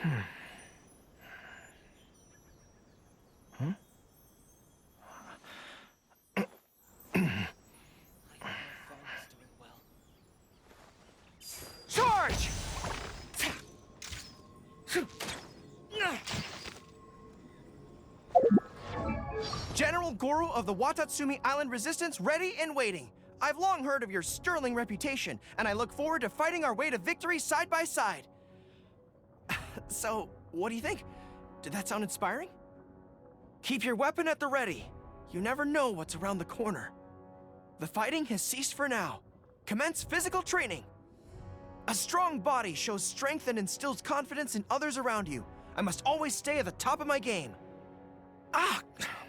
Huh? Charge! General Gorou of the Watatsumi Island Resistance ready and waiting. I've long heard of your sterling reputation, and I look forward to fighting our way to victory side by side. So, what do you think? Did that sound inspiring? Keep your weapon at the ready. You never know what's around the corner. The fighting has ceased for now. Commence physical training. A strong body shows strength and instills confidence in others around you. I must always stay at the top of my game. Ah,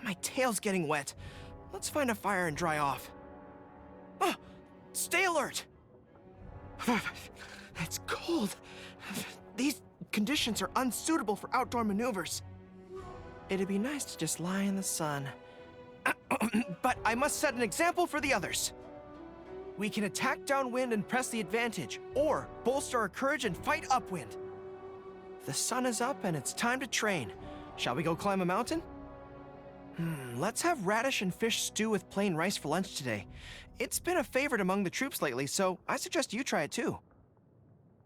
my tail's getting wet. Let's find a fire and dry off. Ah, stay alert. It's cold. These conditions are unsuitable for outdoor maneuvers. It'd be nice to just lie in the sun. But I must set an example for the others. We can attack downwind and press the advantage, or bolster our courage and fight upwind. The sun is up and it's time to train. Shall we go climb a mountain? Let's have radish and fish stew with plain rice for lunch today. It's been a favorite among the troops lately, so I suggest you try it too.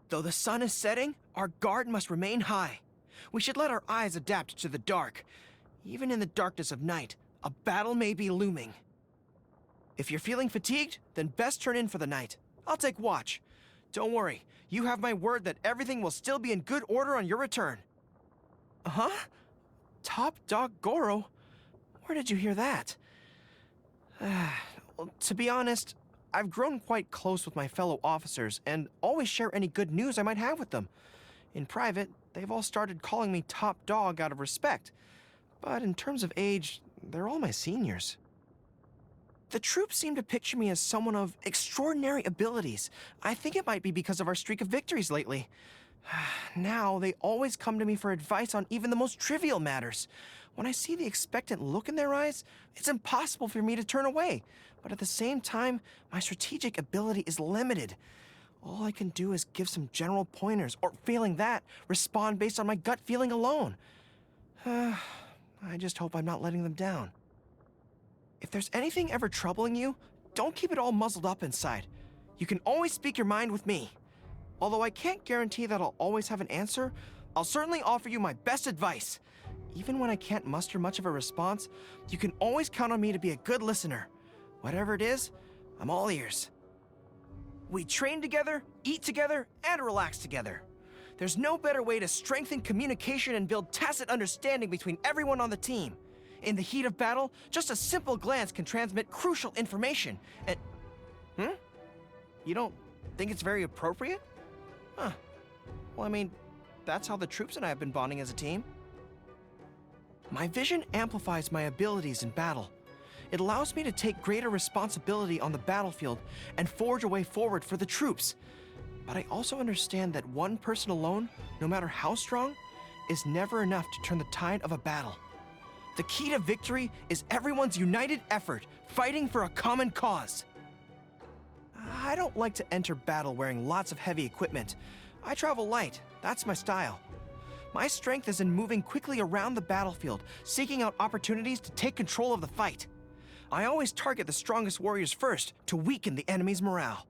Though the sun is setting, our guard must remain high. We should let our eyes adapt to the dark. Even in the darkness of night, a battle may be looming. If you're feeling fatigued, then best turn in for the night. I'll take watch. Don't worry, you have my word that everything will still be in good order on your return. Huh? Top Dog Gorou? Where did you hear that? Well, to be honest, I've grown quite close with my fellow officers and always share any good news I might have with them. In private, they've all started calling me Top Dog out of respect. But in terms of age, they're all my seniors. The troops seem to picture me as someone of extraordinary abilities. I think it might be because of our streak of victories lately. Now, they always come to me for advice on even the most trivial matters. When I see the expectant look in their eyes, it's impossible for me to turn away. But at the same time, my strategic ability is limited. All I can do is give some general pointers, or failing that, respond based on my gut feeling alone. I just hope I'm not letting them down. If there's anything ever troubling you, don't keep it all muzzled up inside. You can always speak your mind with me. Although I can't guarantee that I'll always have an answer, I'll certainly offer you my best advice. Even when I can't muster much of a response, you can always count on me to be a good listener. Whatever it is, I'm all ears. We train together, eat together, and relax together. There's no better way to strengthen communication and build tacit understanding between everyone on the team. In the heat of battle, just a simple glance can transmit crucial information. And... You don't think it's very appropriate? Huh. Well, I mean, that's how the troops and I have been bonding as a team. My vision amplifies my abilities in battle. It allows me to take greater responsibility on the battlefield and forge a way forward for the troops. But I also understand that one person alone, no matter how strong, is never enough to turn the tide of a battle. The key to victory is everyone's united effort, fighting for a common cause. I don't like to enter battle wearing lots of heavy equipment. I travel light, that's my style. My strength is in moving quickly around the battlefield, seeking out opportunities to take control of the fight. I always target the strongest warriors first to weaken the enemy's morale.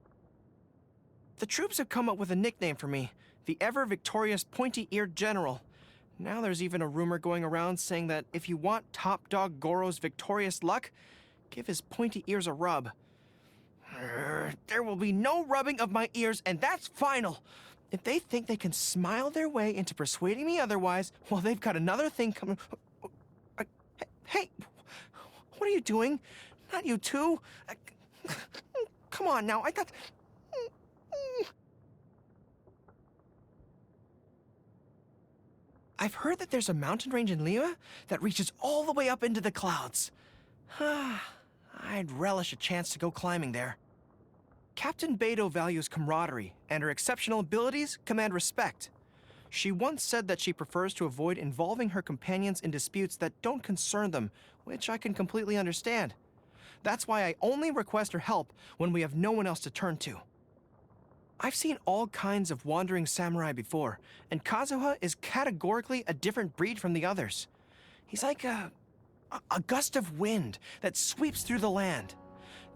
The troops have come up with a nickname for me, the ever-victorious pointy-eared general. Now there's even a rumor going around saying that if you want Top Dog Gorou's victorious luck, give his pointy ears a rub. There will be no rubbing of my ears, and that's final. If they think they can smile their way into persuading me otherwise, well, they've got another thing coming. Hey, what are you doing? Not you too. Come on now, I thought... I've heard that there's a mountain range in Liyue that reaches all the way up into the clouds. I'd relish a chance to go climbing there. Captain Beidou values camaraderie, and her exceptional abilities command respect. She once said that she prefers to avoid involving her companions in disputes that don't concern them, which I can completely understand. That's why I only request her help when we have no one else to turn to. I've seen all kinds of wandering samurai before, and Kazuha is categorically a different breed from the others. He's like a gust of wind that sweeps through the land.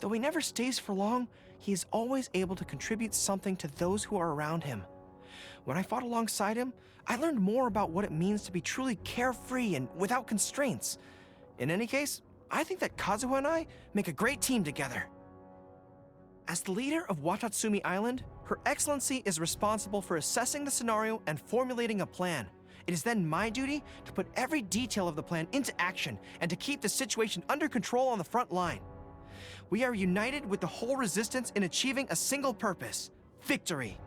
Though he never stays for long, he is always able to contribute something to those who are around him. When I fought alongside him, I learned more about what it means to be truly carefree and without constraints. In any case, I think that Kazuha and I make a great team together. As the leader of Watatsumi Island, Her Excellency is responsible for assessing the scenario and formulating a plan. It is then my duty to put every detail of the plan into action and to keep the situation under control on the front line. We are united with the whole resistance in achieving a single purpose: victory.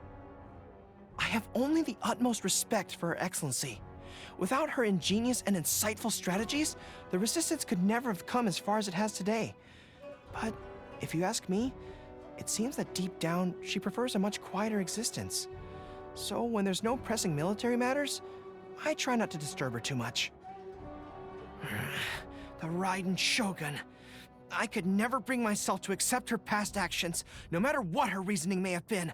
I have only the utmost respect for Her Excellency. Without her ingenious and insightful strategies, the resistance could never have come as far as it has today. But if you ask me, it seems that deep down, she prefers a much quieter existence. So when there's no pressing military matters, I try not to disturb her too much. The Raiden Shogun. I could never bring myself to accept her past actions, no matter what her reasoning may have been.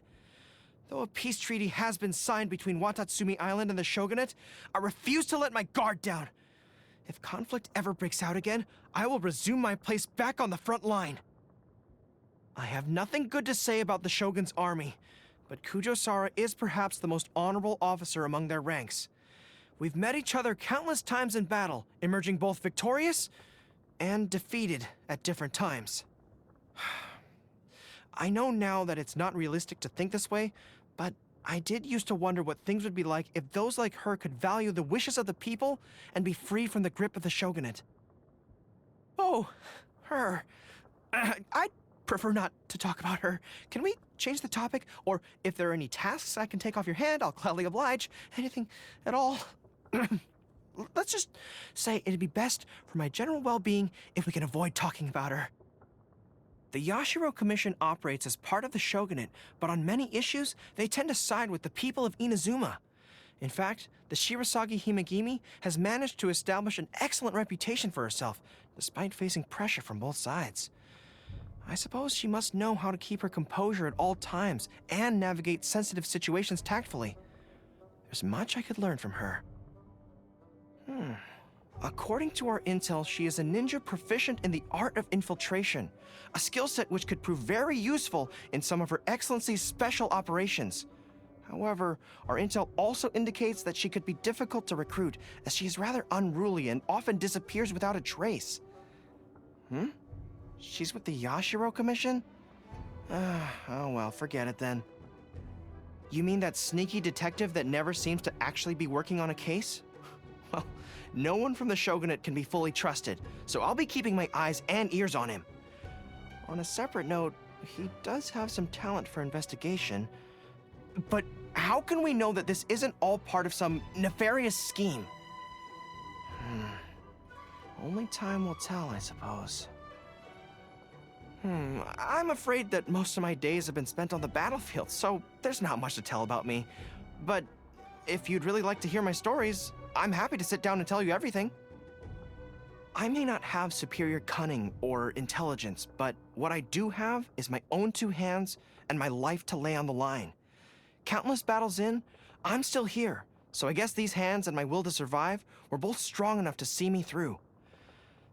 Though a peace treaty has been signed between Watatsumi Island and the Shogunate, I refuse to let my guard down. If conflict ever breaks out again, I will resume my place back on the front line. I have nothing good to say about the Shogun's army, but Kujo-Sara is perhaps the most honorable officer among their ranks. We've met each other countless times in battle, emerging both victorious and defeated at different times. I know now that it's not realistic to think this way, but I did used to wonder what things would be like if those like her could value the wishes of the people and be free from the grip of the Shogunate. Oh, her. I'd prefer not to talk about her. Can we change the topic? Or if there are any tasks I can take off your hand, I'll gladly oblige. Anything at all. Let's just say it'd be best for my general well-being if we can avoid talking about her. The Yashiro Commission operates as part of the Shogunate, but on many issues, they tend to side with the people of Inazuma. In fact, the Shirasagi Himegimi has managed to establish an excellent reputation for herself, despite facing pressure from both sides. I suppose she must know how to keep her composure at all times and navigate sensitive situations tactfully. There's much I could learn from her. According to our intel, she is a ninja proficient in the art of infiltration, a skill set which could prove very useful in some of Her Excellency's special operations. However, our intel also indicates that she could be difficult to recruit, as she is rather unruly and often disappears without a trace. She's with the Yashiro Commission? Oh well, forget it then. You mean that sneaky detective that never seems to actually be working on a case? Well, no one from the Shogunate can be fully trusted, so I'll be keeping my eyes and ears on him. On a separate note, he does have some talent for investigation. But how can we know that this isn't all part of some nefarious scheme? Only time will tell, I suppose. I'm afraid that most of my days have been spent on the battlefield, so there's not much to tell about me. But if you'd really like to hear my stories, I'm happy to sit down and tell you everything. I may not have superior cunning or intelligence, but what I do have is my own two hands and my life to lay on the line. Countless battles in, I'm still here, so I guess these hands and my will to survive were both strong enough to see me through.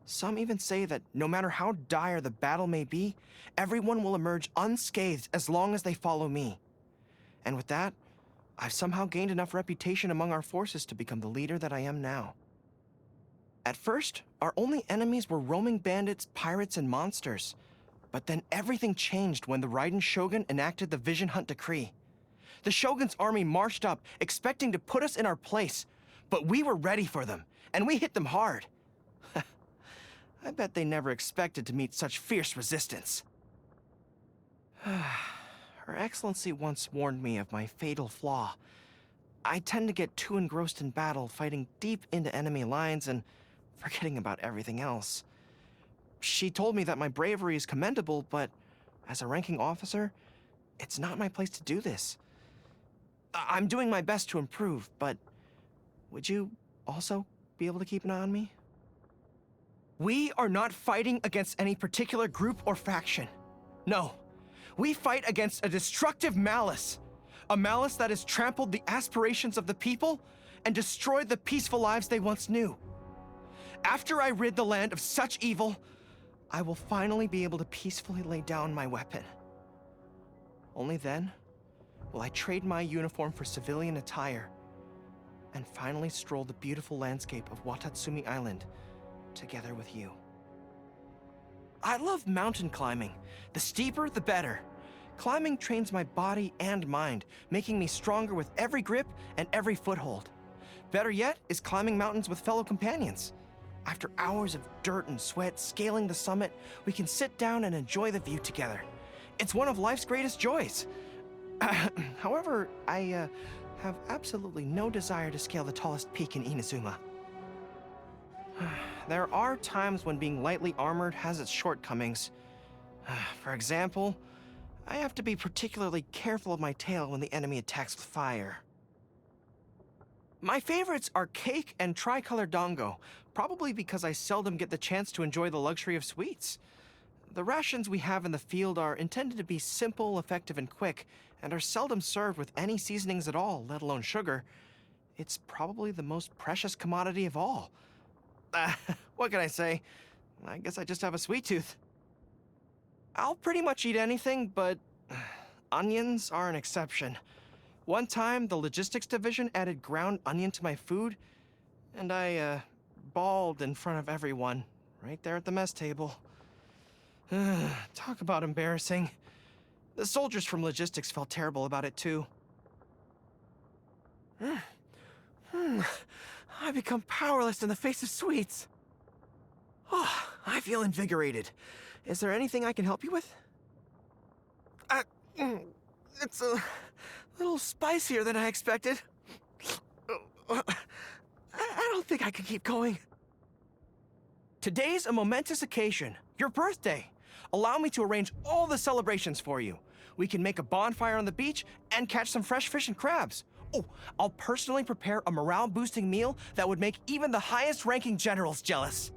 Some even say that no matter how dire the battle may be, everyone will emerge unscathed as long as they follow me. And with that, I've somehow gained enough reputation among our forces to become the leader that I am now. At first, our only enemies were roaming bandits, pirates, and monsters. But then everything changed when the Raiden Shogun enacted the Vision Hunt Decree. The Shogun's army marched up, expecting to put us in our place. But we were ready for them, and we hit them hard. I bet they never expected to meet such fierce resistance. Her Excellency once warned me of my fatal flaw. I tend to get too engrossed in battle, fighting deep into enemy lines and forgetting about everything else. She told me that my bravery is commendable, but as a ranking officer, it's not my place to do this. I'm doing my best to improve, but would you also be able to keep an eye on me? We are not fighting against any particular group or faction. No, We fight against a destructive malice. A malice that has trampled the aspirations of the people and destroyed the peaceful lives they once knew. After I rid the land of such evil, I will finally be able to peacefully lay down my weapon. Only then will I trade my uniform for civilian attire and finally stroll the beautiful landscape of Watatsumi Island together with you. I love mountain climbing. The steeper, the better. Climbing trains my body and mind, making me stronger with every grip and every foothold. Better yet is climbing mountains with fellow companions. After hours of dirt and sweat scaling the summit, we can sit down and enjoy the view together. It's one of life's greatest joys. However, I have absolutely no desire to scale the tallest peak in Inazuma. There are times when being lightly armored has its shortcomings. For example, I have to be particularly careful of my tail when the enemy attacks with fire. My favorites are cake and tricolor dango, probably because I seldom get the chance to enjoy the luxury of sweets. The rations we have in the field are intended to be simple, effective, and quick, and are seldom served with any seasonings at all, let alone sugar. It's probably the most precious commodity of all. What can I say? I guess I just have a sweet tooth. I'll pretty much eat anything, but onions are an exception. One time, the logistics division added ground onion to my food, and I, bawled in front of everyone, right there at the mess table. Talk about embarrassing. The soldiers from logistics felt terrible about it, too. I become powerless in the face of sweets. Oh, I feel invigorated. Is there anything I can help you with? It's a little spicier than I expected. I don't think I can keep going. Today's a momentous occasion, your birthday. Allow me to arrange all the celebrations for you. We can make a bonfire on the beach and catch some fresh fish and crabs. Oh, I'll personally prepare a morale-boosting meal that would make even the highest-ranking generals jealous.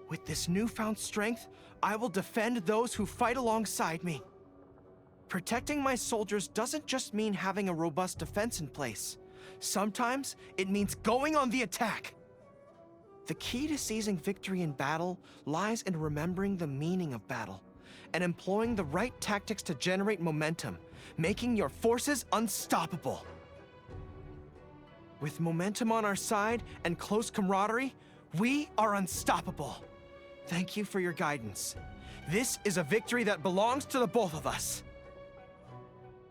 With this newfound strength, I will defend those who fight alongside me. Protecting my soldiers doesn't just mean having a robust defense in place. Sometimes it means going on the attack. The key to seizing victory in battle lies in remembering the meaning of battle and employing the right tactics to generate momentum, making your forces unstoppable. With momentum on our side and close camaraderie, we are unstoppable. Thank you for your guidance. This is a victory that belongs to the both of us.